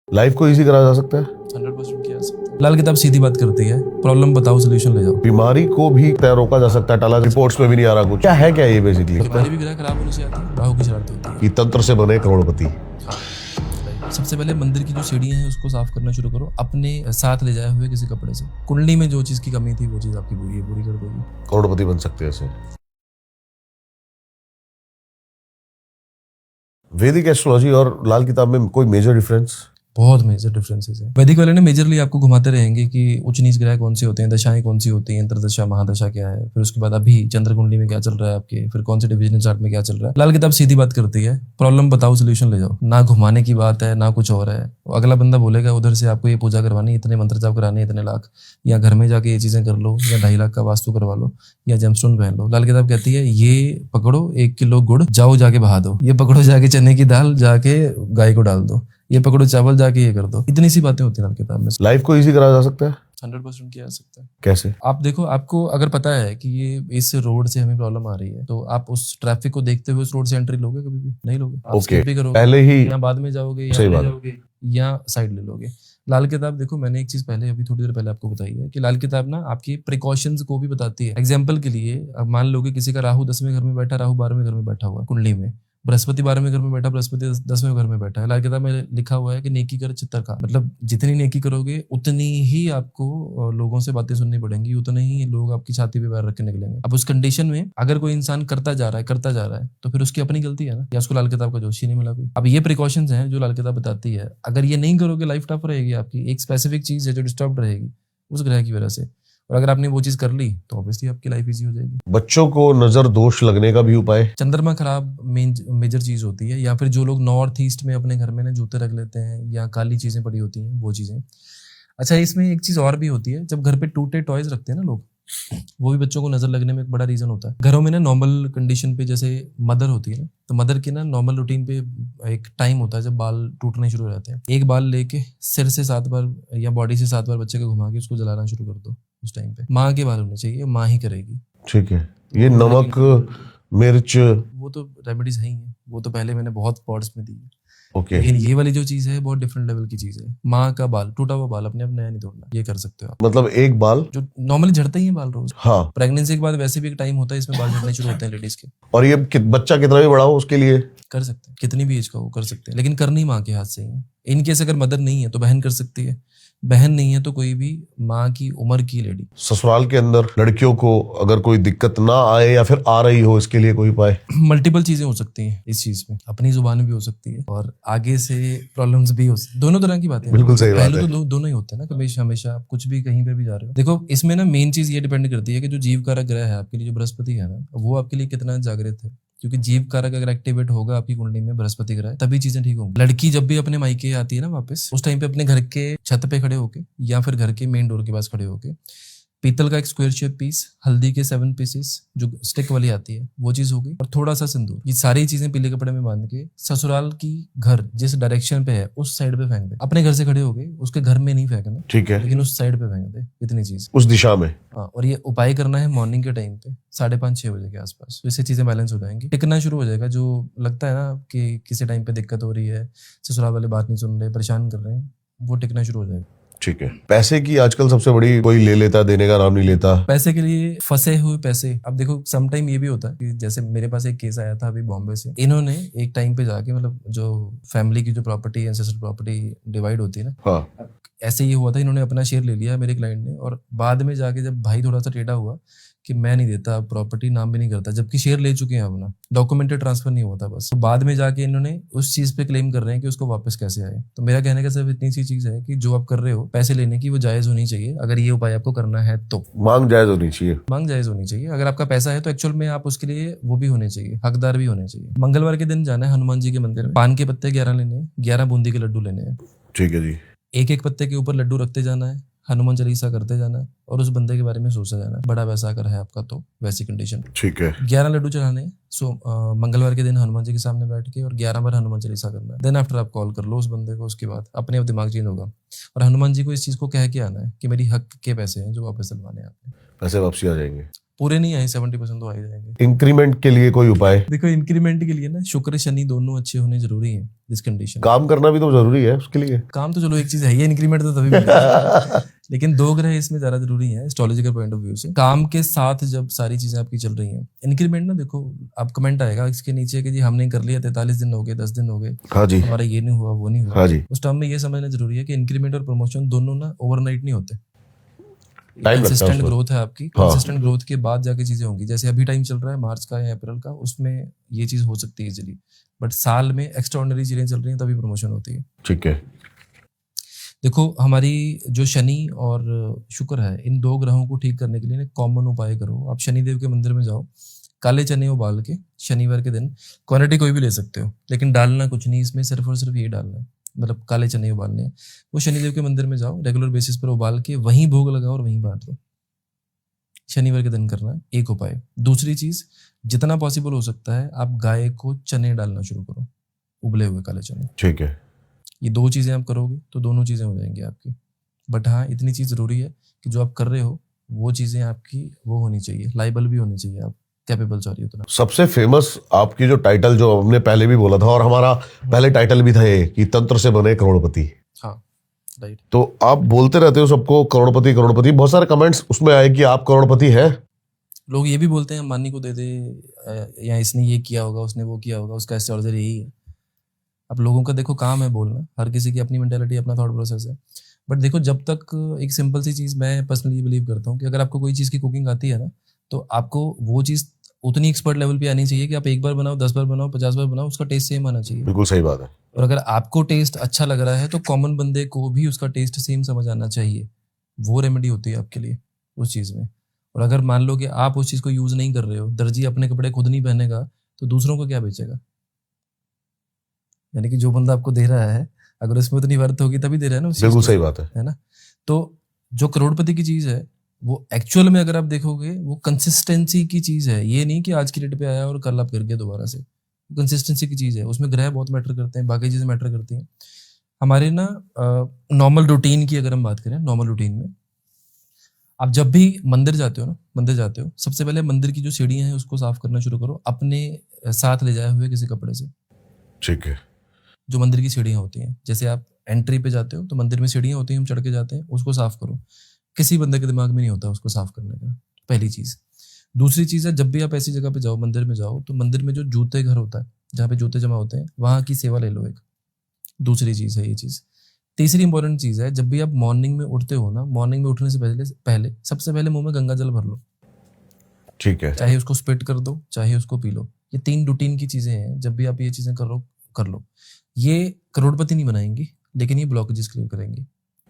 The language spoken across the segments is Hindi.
लाइफ को इजी करा जा सकता है। 100% किया जा सकता है। लाल किताब सीधी बात करती है, प्रॉब्लम बताओ सोल्यूशन ले जाओ। बीमारी को भी रोका जा सकता है, टाला। रिपोर्ट्स में भी नहीं आ रहा कुछ। क्या है, क्या ये बेसिकली बीमारी भी ग्रह खराब होने से आती है, राहु की शरारत होती है। कि तंत्र से बने करोड़पति। सबसे पहले मंदिर की जो सीढ़ियां हैं उसको साफ करना शुरू करो, अपने साथ ले जाए हुए किसी कपड़े से। कुंडली में जो चीज की कमी थी वो चीज आपकी पूरी कर देगी। करोड़पति बन सकते हैं ऐसे। वैदिक एस्ट्रोलॉजी और लाल किताब में कोई मेजर डिफरेंस? बहुत मेजर डिफरेंसेस है। वैदिक वाले ने मेजरली आपको घुमाते रहेंगे कि उच्च नीच ग्रह कौन से होते हैं, दशाएं कौन सी होती हैं, अंतरदशा महादशा क्या है, फिर उसके बाद अभी चंद्र कुंडली में क्या चल रहा है आपके, फिर कौन से डिविजन चार्ट में क्या चल रहा है। लाल किताब सीधी बात करती है, प्रॉब्लम बताओ सोल्यूशन ले जाओ। ना घुमाने की बात है ना कुछ और है। अगला बंदा बोलेगा उधर से आपको ये पूजा करवानी, इतने मंत्र जाप कराने, इतने लाख, या घर में जाके ये चीजें कर लो, या 2.5 लाख का वास्तु करवा लो, या जेमस्टोन पहन लो। लाल किताब कहती है ये पकड़ो 1 किलो गुड़, जाओ जाके बहा दो। ये पकड़ो जाके चने की दाल, जाके गाय को डाल दो। ये पकड़ो चावल, जाके ये कर दो। इतनी सी बातें होती हैं लाल किताब में। लाइफ को इजी करा जा सकता है। 100% किया जा सकता है। कैसे? आप देखो, आपको अगर पता है कि ये इस रोड से हमें प्रॉब्लम आ रही है, तो आप उस ट्रैफिक को देखते हुए उस रोड से एंट्री लोगे? कभी भी नहीं लोगे। आप ओके, skip भी करोगे, पहले ही या बाद में जाओगे, सही या बात। जाओगे, या साइड ले लोगे। लाल किताब देखो, मैंने एक चीज पहले अभी थोड़ी देर पहले आपको बताई है कि लाल किताब ना आपकी प्रिकॉशंस को भी बताती है। एग्जाम्पल के लिए, अब मान लो कि किसी का राहु 10वें घर में बैठा, राहु 12वें घर में बैठा हुआ है कुंडली में, बृहस्पति 12वें घर में बैठा, बृहस्पति 10वें घर में बैठा है। लाल किताब में लिखा हुआ है कि नेकी कर चित्तर का, मतलब जितनी नेकी करोगे उतनी ही आपको लोगों से बातें सुननी पड़ेंगी, उतने ही लोग आपकी छाती पे पैर रख के निकलेंगे। अब उस कंडीशन में अगर कोई इंसान करता जा रहा है तो फिर उसकी अपनी गलती है ना, या उसको लाल किताब का जोश ही नहीं मिला कोई। अब ये प्रिकॉशंस हैं जो लाल किताब बताती है। अगर ये नहीं करोगे लाइफ टफ रहेगी आपकी। एक स्पेसिफिक चीज है जो डिस्टर्ब रहेगी उस ग्रह की वजह से, और अगर आपने वो चीज कर ली तो ऑब्वियसली आपकी लाइफ इजी हो जाएगी। बच्चों को नजर दोष लगने का भी उपाय? चंद्रमा खराब मेजर चीज होती है, या फिर जो लोग नॉर्थ ईस्ट में अपने घर में ना जूते रख लेते हैं, या काली चीजें पड़ी होती हैं वो चीजें। अच्छा, इसमें एक चीज और भी होती है, जब घर पे टूटे टॉयज रखते हैं ना लोग, वो भी बच्चों को नजर लगने में एक बड़ा रीजन होता है। घरों में ना नॉर्मल कंडीशन पे जैसे मदर होती है ना, तो मदर की ना नॉर्मल रूटीन पे एक टाइम होता है जब बाल टूटने शुरू हो जाते हैं। एक बाल लेके सिर से 7 बार या बॉडी से 7 बार बच्चे को घुमा के उसको जलाना शुरू कर दो। उस टाइम पे माँ के बाल होने चाहिए, माँ ही करेगी। ठीक है। ये नमक, मिर्च, वो तो रेमेडीज है ही है, वो तो पहले मैंने बहुत पॉड्स में दी है। ओके। लेकिन ये वाली जो चीज है बहुत डिफरेंट लेवल की चीज है। माँ का बाल, टूटा हुआ बाल अपने आप नया नहीं तोड़ना, ये कर सकते हो आप। मतलब एक बाल जो नॉर्मली झड़ते ही हैं बाल रोज। हाँ। प्रेगनेंसी के बाद वैसे भी एक टाइम होता है इसमें बाल झड़ने शुरू होते हैं लेडीज के। और ये बच्चा कितना भी बड़ा हो उसके लिए कर सकते हैं, कितनी भी एज का वो कर सकते हैं, लेकिन करनी माँ के हाथ से ही है। इनकेस अगर मदर नहीं है तो बहन कर सकती है, बहन नहीं है तो कोई भी माँ की उम्र की लेडी। ससुराल के अंदर लड़कियों को अगर कोई दिक्कत ना आए या फिर आ रही हो, इसके लिए कोई उपाय? मल्टीपल चीजें हो सकती हैं इस चीज में, अपनी जुबान भी हो सकती है और आगे से प्रॉब्लम्स भी हो सकती है। दोनों तरह की बातें हैं। बिल्कुल सही बात पहले है। तो दोनों ही होते हैं ना, हमेशा हमेशा आप कुछ भी कहीं पर भी जा रहे हो। देखो, इसमें ना मेन चीज ये डिपेंड करती है कि जो जीव कारक ग्रह है आपके लिए, जो बृहस्पति है ना, वो आपके लिए कितना जागृत है। क्योंकि जीव कारक अगर एक्टिवेट होगा आपकी कुंडली में बृहस्पति ग्रह, तभी चीजें ठीक होंगी। लड़की जब भी अपने मायके आती है ना वापस, उस टाइम पे अपने घर के छत पे खड़े होके या फिर घर के मेन डोर के पास खड़े होके पीतल का एक स्क्वायर शेप पीस, हल्दी के 7 पीसेस जो स्टिक वाली आती है वो चीज होगी, और थोड़ा सा सिंदूर, ये सारी चीजें पीले कपड़े में बांध के ससुराल की घर जिस डायरेक्शन पे है उस साइड पे फेंक दे। अपने घर से खड़े हो गए, उसके घर में नहीं फेंकना, ठीक है, लेकिन उस साइड पे फेंक दे, इतनी चीज। उस दिशा में। हाँ, और ये उपाय करना है मॉर्निंग के टाइम पे 5:30-6 बजे के आसपास। तो इससे चीजें बैलेंस हो जाएंगी, टिकना शुरू हो जाएगा। जो लगता है ना कि किसी टाइम पे दिक्कत हो रही है, ससुराल वाले बात नहीं सुन रहे, परेशान कर रहे हैं, वो टिकना शुरू हो जाएगा। ठीक है। पैसे की आजकल सबसे बड़ी, कोई ले लेता, देने का नाम नहीं लेता। पैसे के लिए फंसे हुए पैसे। अब देखो, सम टाइम ये भी होता है कि जैसे मेरे पास एक केस आया था अभी बॉम्बे से। इन्होंने एक टाइम पे जाके, मतलब जो फैमिली की जो प्रॉपर्टी, एंसेस्टर प्रॉपर्टी डिवाइड होती है ना, हाँ। ऐसे ही हुआ था। इन्होंने अपना शेयर ले लिया मेरे क्लाइंट ने, और बाद में जाके जब भाई थोड़ा सा टेढ़ा हुआ कि मैं नहीं देता प्रॉपर्टी, नाम भी नहीं करता, जबकि शेयर ले चुके हैं अपना, डॉक्यूमेंटेड ट्रांसफर नहीं होता बस। तो बाद में जाके इन्होंने उस चीज पे क्लेम कर रहे हैं कि उसको वापस कैसे आए। तो मेरा कहने का सिर्फ इतनी सी चीज है कि जो आप कर रहे हो पैसे लेने की, वो जायज होनी चाहिए। अगर ये उपाय आपको करना है तो मांग जायज होनी चाहिए। मांग जायज होनी चाहिए। अगर आपका पैसा है तो एक्चुअल में आप उसके लिए वो भी होने चाहिए, हकदार भी होने चाहिए। मंगलवार के दिन जाना है हनुमान जी के मंदिर में, पान के पत्ते 11 लेने हैं, 11 बूंदी के लड्डू लेने हैं। ठीक है जी। एक एक पत्ते के ऊपर लड्डू रखते जाना है, हनुमान चालीसा करते जाना है, और उस बंदे के बारे में सोचते जाना है। बड़ा पैसा अगर है आपका तो वैसी कंडीशन। ठीक है। 11 लड्डू चढ़ाने हैं। मंगलवार के दिन हनुमान जी के सामने बैठ के और 11 बार हनुमान चालीसा करना है। देन आफ्टर आप कॉल कर लो उस बंदे को, उसके बाद अपने आप दिमाग चेंज होगा। और हनुमान जी को इस चीज को कह के आना है कि मेरी हक के पैसे हैं जो वापस दिलवाने हैं आपने। पैसे वापसी आ जाएंगे। पूरे नहीं आए 70% तो आ ही जाएंगे। इंक्रीमेंट के लिए कोई उपाय? देखो इंक्रीमेंट के लिए ना शुक्र शनि दोनों अच्छे होने जरूरी है इस कंडीशन में। काम करना भी तो जरूरी है उसके लिए। काम तो चलो एक चीज है, ये इंक्रीमेंट तो तभी मिलेगा लेकिन 2 ग्रह इसमें ज्यादा जरूरी है एस्ट्रोलॉजिकल पॉइंट ऑफ व्यू से। काम के साथ जब सारी चीजें आपकी चल रही हैं, इंक्रीमेंट ना देखो आप कमेंट आएगा इसके नीचे कि जी हमने कर लिया 43 दिन हो गए 10 दिन हो गए, हाँ जी, हमारा ये नहीं हुआ वो नहीं हुआ। हाँ जी, उस टाइम में ये समझना जरूरी है कि इंक्रीमेंट और प्रमोशन दोनों ना ओवरनाइट नहीं होते। टाइम लगता है कंसिस्टेंट उसमें। ग्रोथ है आपकी, कंसिस्टेंट ग्रोथ के बाद जाके चीजें होंगी। जैसे अभी टाइम चल रहा है मार्च का या अप्रैल का, उसमें ये चीज हो सकती है इजीली, बट साल में एक्स्ट्राऑर्डिनरी चीजें चल रही हैं तभी प्रमोशन होती है। ठीक है। देखो हमारी जो शनि और शुक्र है, इन 2 ग्रहों को ठीक करने के लिए ना कॉमन उपाय करो। आप शनिदेव के मंदिर में जाओ, काले चने उबाल के शनिवार के दिन, क्वांटिटी कोई भी ले सकते हो लेकिन डालना कुछ नहीं इसमें, सिर्फ और सिर्फ ये डालना है, मतलब काले चने उबालने हैं। वो शनिदेव के मंदिर में जाओ, रेगुलर बेसिस पर उबाल के वहीं भोग लगाओ और वहीं बांट दो। शनिवार के दिन करना है, एक उपाय। दूसरी चीज, जितना पॉसिबल हो सकता है आप गाय को चने डालना शुरू करो, उबले हुए काले चने। ठीक है। ये 2 चीजें आप करोगे तो दोनों चीजें हो जाएंगी आपकी। बट हाँ इतनी चीज जरूरी है कि जो आप कर रहे हो वो चीजें आपकी वो होनी चाहिए, लाइबल भी होनी चाहिए, आप कैपेबल सॉरी उतना। सबसे फेमस आपकी जो टाइटल जो हमने पहले भी बोला था और हमारा पहले टाइटल भी था ये कि तंत्र से बने करोड़पति। हाँ राइट। तो आप बोलते रहते हो सबको करोड़पति करोड़पति, बहुत सारे कमेंट्स उसमें आए कि आप करोड़पति हैं। लोग ये भी बोलते हैं अंबानी को दे दे, या इसने ये किया होगा उसने वो किया होगा, उसका एस्ट्रोलॉजर यही है। अब लोगों का देखो काम है बोलना, हर किसी की अपनी मेंटालिटी अपना थॉट प्रोसेस है। बट देखो जब तक एक सिंपल सी चीज़ मैं पर्सनली बिलीव करता हूँ कि अगर आपको कोई चीज़ की कुकिंग आती है ना, तो आपको वो चीज़ उतनी एक्सपर्ट लेवल पे आनी चाहिए कि आप 1 बार बनाओ, 10 बार बनाओ, 50 बार बनाओ, उसका टेस्ट सेम आना चाहिए। बिल्कुल सही बात है। और अगर आपको टेस्ट अच्छा लग रहा है तो कॉमन बंदे को भी उसका टेस्ट सेम समझ आना चाहिए। वो रेमेडी होती है आपके लिए उस चीज़ में। और अगर मान लो कि आप उस चीज़ को यूज़ नहीं कर रहे हो, दर्जी अपने कपड़े खुद नहीं पहनेगा तो दूसरों को क्या बेचेगा? यानी कि जो बंदा आपको दे रहा है अगर उसमें उतनी वर्थ होगी तभी दे रहा है ना उस चीज़ बिल्कुल को, सही बात है। है ना? तो जो करोड़पति की चीज़ है वो एक्चुअल में अगर आप देखोगे वो कंसिस्टेंसी की चीज़ है। ये नहीं कि आज की डेट पे आया और कल आप कर गए दोबारा से। कंसिस्टेंसी की चीज़ है, उसमें ग्रह बहुत मैटर करते हैं, बाकी चीज़ें मैटर करती हैं। हमारे ना नॉर्मल रूटीन की अगर हम बात करें, नॉर्मल रूटीन में आप जब भी मंदिर जाते हो ना, मंदिर जाते हो सबसे पहले मंदिर की जो सीढ़ियाँ हैं उसको साफ करना शुरू करो अपने साथ ले जाए हुए किसी कपड़े से। ठीक है। जो मंदिर की सीढ़ियाँ होती हैं, जैसे आप एंट्री पे जाते हो तो मंदिर में सीढ़ियाँ होती हैं, हम चढ़ के जाते हैं, उसको साफ करो। किसी बंदे के दिमाग में नहीं होता उसको साफ करने का, पहली चीज़। दूसरी चीज़ है, जब भी आप ऐसी जगह पे जाओ, मंदिर में जाओ, तो मंदिर में जो जूते घर होता है जहाँ पे जूते जमा होते हैं वहाँ की सेवा ले लो एक। दूसरी चीज़ है ये चीज़। तीसरी इंपॉर्टेंट चीज़ है, जब भी आप मॉर्निंग में उठते हो ना, मॉर्निंग में उठने से पहले पहले सबसे पहले मुंह में गंगा जल भर लो। ठीक है। चाहे उसको स्पिट कर दो, चाहे उसको पी लो। ये 3 रूटीन की चीज़ें हैं, जब भी आप ये चीज़ें कर लो। ये करोड़पति नहीं बनाएंगी लेकिन ये ब्लॉकेजेस क्लियर करेंगी।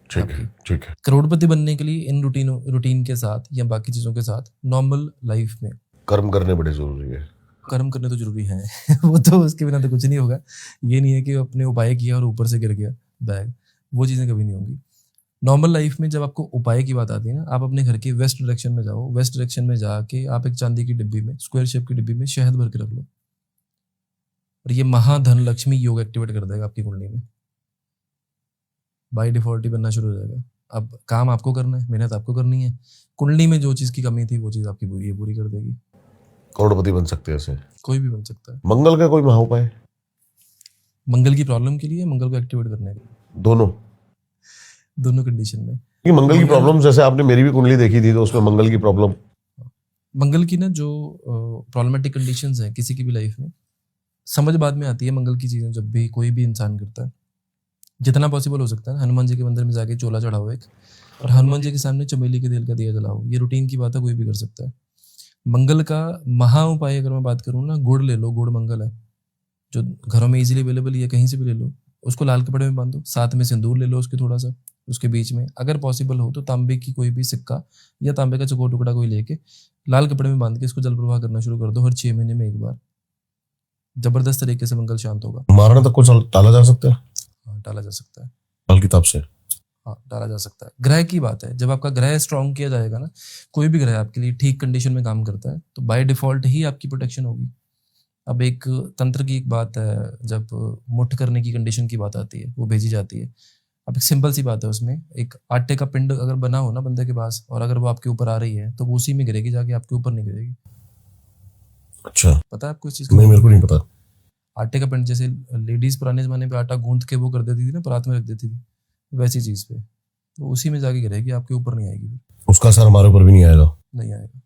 ठीक है। ठीक है। करोड़पति बनने के लिए इन रूटीन के साथ या बाकी चीज़ों के साथ नॉर्मल लाइफ में कर्म करने बड़े जरूरी है। कर्म करने तो जरूरी है वो तो उसके बिना तो कुछ नहीं होगा। ये नहीं है कि अपने उपाय किया और ऊपर से गिर गया बैग, वो चीज़ें कभी नहीं होंगी। नॉर्मल लाइफ में जब आपको उपाय की बात आती है ना, आप अपने घर के वेस्ट डायरेक्शन में जाओ, वेस्ट डायरेक्शन में जाके आप एक चांदी की डिब्बी में, स्क्वायर शेप की डिब्बी में शहद भर के रख लो, और ये महाधन लक्ष्मी योग एक्टिवेट कर देगा आपकी कुंडली में। बाय डिफॉल्ट ही बनना शुरू हो जाएगा। अब काम आपको करना है, मेहनत आपको करनी है। कुंडली में जो चीज़ की कमी थी वो चीज़ आपकी पूरी कर देगी। करोड़पति बन सकते हैं ऐसे। कोई भी बन सकता है। मंगल का कोई महा उपाय? मंगल की प्रॉब्लम के लिए, मंगल को एक्टिवेट करने के लिए, दोनों कंडीशन में। कि मंगल की प्रॉब्लम, जैसे आपने मेरी भी कुंडली देखी थी तो उसमें मंगल की प्रॉब्लम, मंगल की ना जो प्रॉब्लमेटिक कंडीशंस हैं किसी की भी लाइफ में, समझ बाद में आती है मंगल की चीज़ें जब भी कोई भी इंसान करता है। जितना पॉसिबल हो सकता है हनुमान जी के मंदिर में जाके चोला चढ़ाओ एक, और हनुमान जी के सामने चमेली के तेल का दिया जलाओ। ये रूटीन की बात है, कोई भी कर सकता है। मंगल का महा उपाय अगर मैं बात करूँ ना, गुड़ ले लो, गुड़ मंगल है जो घरों में इजीली अवेलेबल है, कहीं से भी ले लो, उसको लाल कपड़े में बांधो, साथ में सिंदूर ले लो उसके थोड़ा सा, उसके बीच में अगर पॉसिबल हो तो तांबे की कोई भी सिक्का या तांबे का चकोर टुकड़ा कोई लेके लाल कपड़े में बांध के इसको जल प्रवाह करना शुरू कर दो हर 6 महीने में एक बार। जबरदस्त तरीके से मंगल शांत होगा। मारना तक को टाला जा सकता है? हाँ टाला जा सकता है, बाल किताब से। हाँ डाला जा सकता है। ग्रह की बात है, जब आपका ग्रह स्ट्रांग किया जाएगा ना, कोई भी ग्रह आपके लिए ठीक कंडीशन में काम करता है तो बाय डिफॉल्ट ही आपकी प्रोटेक्शन होगी। अब एक तंत्र की एक बात है, जब मुठ करने की कंडीशन की बात आती है वो भेजी जाती है। अब एक सिंपल सी बात है उसमें, एक आटे का पिंड अगर बना हो ना बंदे के पास, और अगर वो आपके ऊपर आ रही है तो वो उसी में गिरेगी जाके, आपके ऊपर नहीं गिरेगी। अच्छा, पता है आपको इस चीज नहीं मेरे को नहीं पता। आटे का पिंड जैसे लेडीज पुराने जमाने पे आटा गूंथ के वो कर देती थी ना, परात में रख देती थी, वैसी चीज पे तो उसी में जाके गिरेगी, आपके ऊपर नहीं आएगी, उसका असर हमारे ऊपर भी नहीं आएगा। नहीं आएगा।